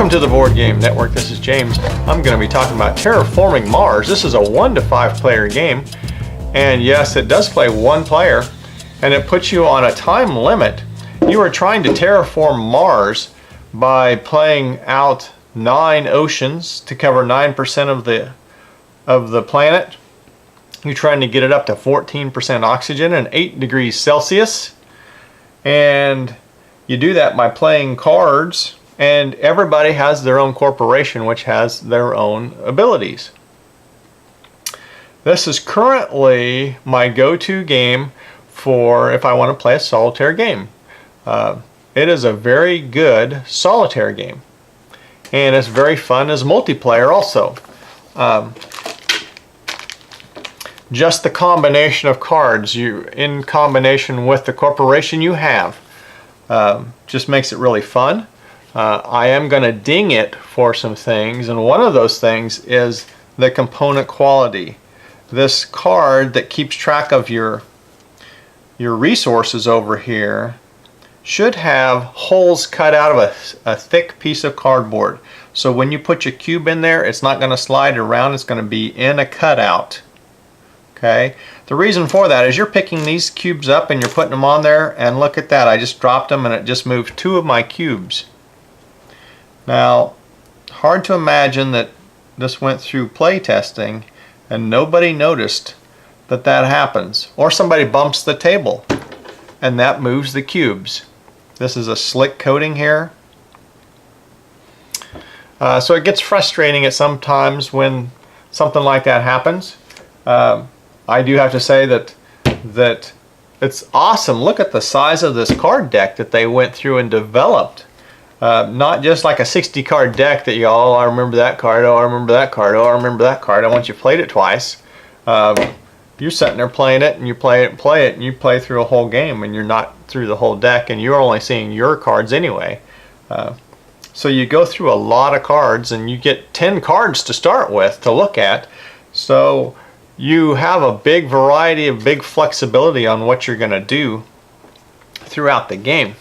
Welcome to the Board Game Network. This is James. I'm going to be talking about Terraforming Mars. This is a 1 to 5 player game, and yes, it does play one player, and it puts you on a time limit. You are trying to terraform Mars by playing out 9 oceans to cover 9% of the planet. You're trying to get it up to 14% oxygen and 8 degrees Celsius, and you do that by playing cards. And everybody has their own corporation, which has their own abilities. This is currently my go-to game for if I want to play a solitaire game. It is a very good solitaire game, and it's very fun as multiplayer also. Just the combination of cards in combination with the corporation you have just makes it really fun. I am going to ding it for some things, and one of those things is the component quality. This card that keeps track of your resources over here should have holes cut out of a thick piece of cardboard. So when you put your cube in there, it's not going to slide around, it's going to be in a cutout. Okay? The reason for that is you're picking these cubes up and you're putting them on there, and look at that, I just dropped them and it just moved 2 of my cubes. Now, hard to imagine that this went through play testing and nobody noticed that that happens. Or somebody bumps the table and that moves the cubes. This is a slick coating here. So it gets frustrating at some times when something like that happens. I do have to say that it's awesome. Look at the size of this card deck that they went through and developed. Not just like a 60 card deck that you, oh, I remember that card, oh, I remember that card, oh, I remember that card. And once you played it twice, you're sitting there playing it, and you play it and play it, and you play through a whole game, and you're not through the whole deck, and you're only seeing your cards anyway. So you go through a lot of cards, and you get 10 cards to start with to look at. So you have a big variety, of big flexibility on what you're going to do throughout the game.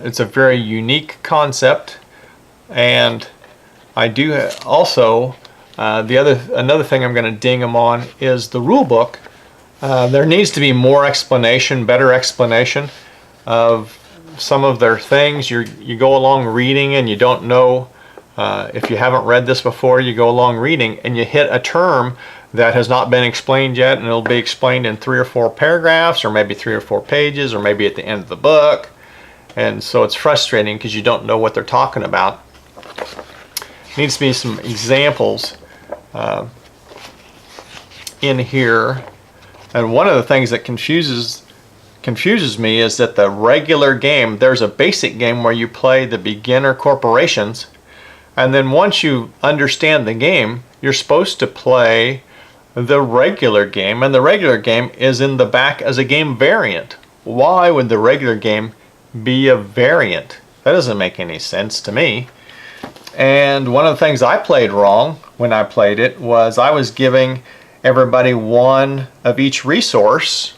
It's a very unique concept, and I do also another thing I'm going to ding them on is the rule book. There needs to be more explanation, better explanation of some of their things. You go along reading and you don't know, if you haven't read this before, you go along reading and you hit a term that has not been explained yet, and it'll be explained in 3 or 4 paragraphs, or maybe 3 or 4 pages, or maybe at the end of the book. And so it's frustrating because you don't know what they're talking about. Needs to be some examples in here. And one of the things that confuses me is that the regular game, there's a basic game where you play the beginner corporations, and then once you understand the game, you're supposed to play the regular game, and the regular game is in the back as a game variant. Why would the regular game be a variant? That doesn't make any sense to me. And one of the things I played wrong when I played it was I was giving everybody 1 of each resource,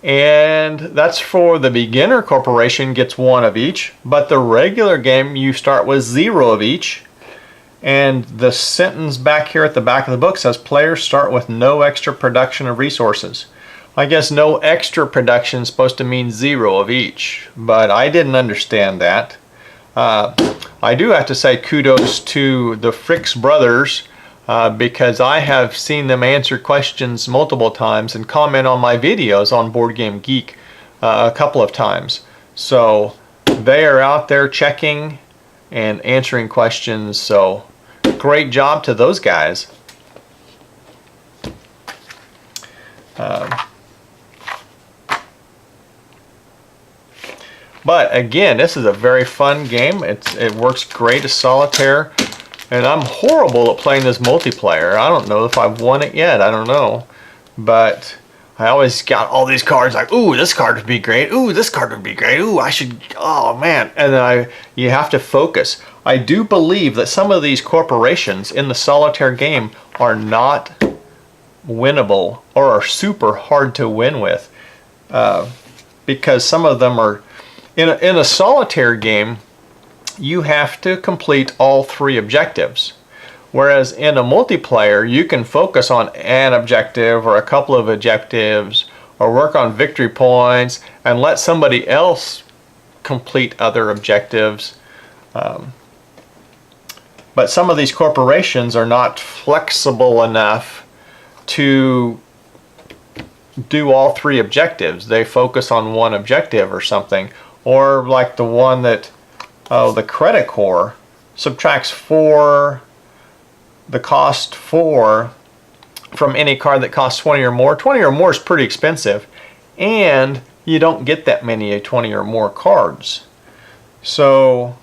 and that's for the beginner corporation gets 1 of each, but the regular game you start with 0 of each. And the sentence back here at the back of the book says players start with no extra production of resources. I guess no extra production is supposed to mean 0 of each, but I didn't understand that. I do have to say kudos to the Fricks brothers, because I have seen them answer questions multiple times and comment on my videos on Board Game Geek a couple of times. So they are out there checking and answering questions, so great job to those guys. But again, this is a very fun game. It works great as solitaire, and I'm horrible at playing this multiplayer. I don't know if I've won it yet. I don't know, but I always got all these cards like, ooh, this card would be great. Ooh, this card would be great. Ooh, I should. Oh man! And then you have to focus. I do believe that some of these corporations in the solitaire game are not winnable or are super hard to win with, because some of them are In a solitaire game, you have to complete all 3 objectives. Whereas in a multiplayer, you can focus on an objective or a couple of objectives or work on victory points and let somebody else complete other objectives. But some of these corporations are not flexible enough to do all 3 objectives. They focus on one objective or something. Or like the one that, the Credit Corps subtracts 4, the cost 4 from any card that costs 20 or more. 20 or more is pretty expensive, and you don't get that many 20 or more cards. So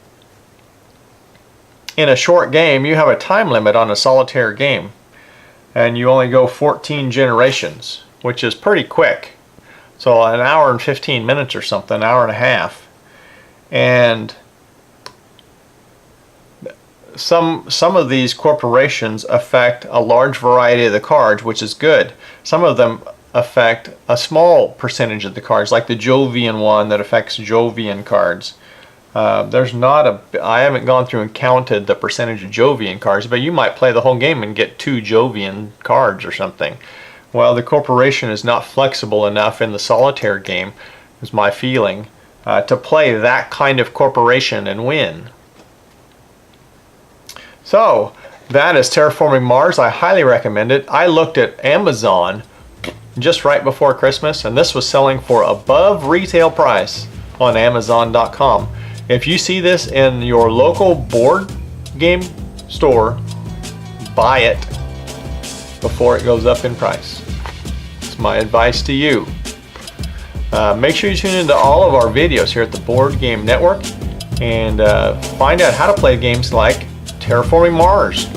in a short game, you have a time limit on a solitaire game, and you only go 14 generations, which is pretty quick. So an hour and 15 minutes or something, an hour and a half. And some of these corporations affect a large variety of the cards, which is good. Some of them affect a small percentage of the cards, like the Jovian one that affects Jovian cards. There's not a, I haven't gone through and counted the percentage of Jovian cards, but you might play the whole game and get 2 Jovian cards or something. Well, the corporation is not flexible enough in the solitaire game, is my feeling, to play that kind of corporation and win. So that is Terraforming Mars. I highly recommend it. I looked at Amazon just right before Christmas, and this was selling for above retail price on Amazon.com. If you see this in your local board game store, buy it before it goes up in price. It's my advice to you. Make sure you tune into all of our videos here at the Board Game Network and find out how to play games like Terraforming Mars.